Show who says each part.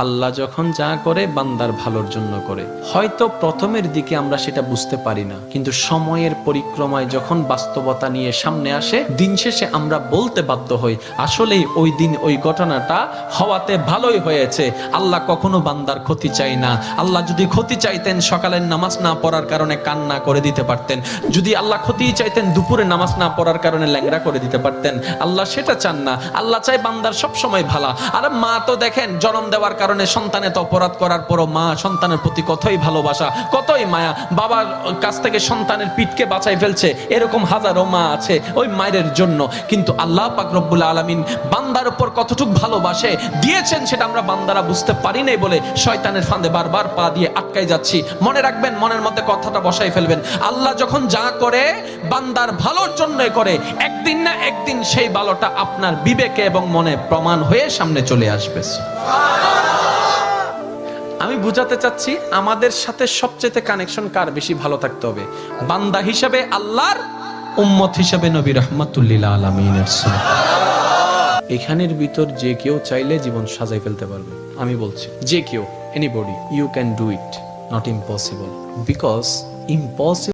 Speaker 1: আল্লাহ যখন যা করে বান্দার ভালোর জন্য করে। হয়তো প্রথমের দিকে আমরা সেটা বুঝতে পারি না, কিন্তু সময়ের পরিক্রমায় যখন বাস্তবতা নিয়ে সামনে আসে, দিন শেষে আমরা বলতে বাধ্য হই আসলেই ওই দিন ওই ঘটনাটা হওয়াতে ভালোই হয়েছে। আল্লাহ কখনো বান্দার ক্ষতি চাই না। আল্লাহ যদি ক্ষতি চাইতেন সকালের নামাজ না পড়ার কারণে কান্না করে দিতে পারতেন। যদি আল্লাহ ক্ষতি চাইতেন দুপুরে নামাজ না পড়ার কারণে ল্যাংড়া করে দিতে পারতেন। আল্লাহ সেটা চান না। আল্লাহ চাই বান্দার সব সময় ভালো। আর মা তো দেখেন জন্ম দেওয়ার কারণে সন্তানের তো অপরাধ করার পরও মা সন্তানের প্রতি কতই ভালোবাসা, কতই মায়া। বাবার কাছ থেকে সন্তানের পিঠকে বাঁচাই ফেলছে, এরকম হাজারো মা আছে ওই মায়ের জন্য। কিন্তু আল্লাহ পাক রব্বুল আলামিন বান্দার উপর কতটুক ভালোবাসে দিয়েছেন সেটা আমরা বান্দারা বুঝতে পারি নাই বলে শয়তানের ফাঁদে বারবার পা দিয়ে আটকাই যাচ্ছি। মনে রাখবেন, মনের মধ্যে কথাটা বসাই ফেলবেন, আল্লাহ যখন যা করে বান্দার ভালোর জন্যই করে। একদিন না একদিন সেই ভালোটা আপনার বিবেকে এবং মনে প্রমাণ হয়ে সামনে চলে আসবে। আমি বুঝাতে চাচ্ছি আমাদের সাথে সবচেয়ে কানেকশন কার বেশি ভালো থাকতে হবে, বান্দা হিসেবে আল্লাহর, উম্মত হিসেবে নবী রাহমাতুল লিল আলামিনের। এখানের ভিতর যে কেউ চাইলে জীবন সাজাই ফেলতে পারবে। আমি বলছি যে কেউ, anybody, you can do it, not impossible, because impossible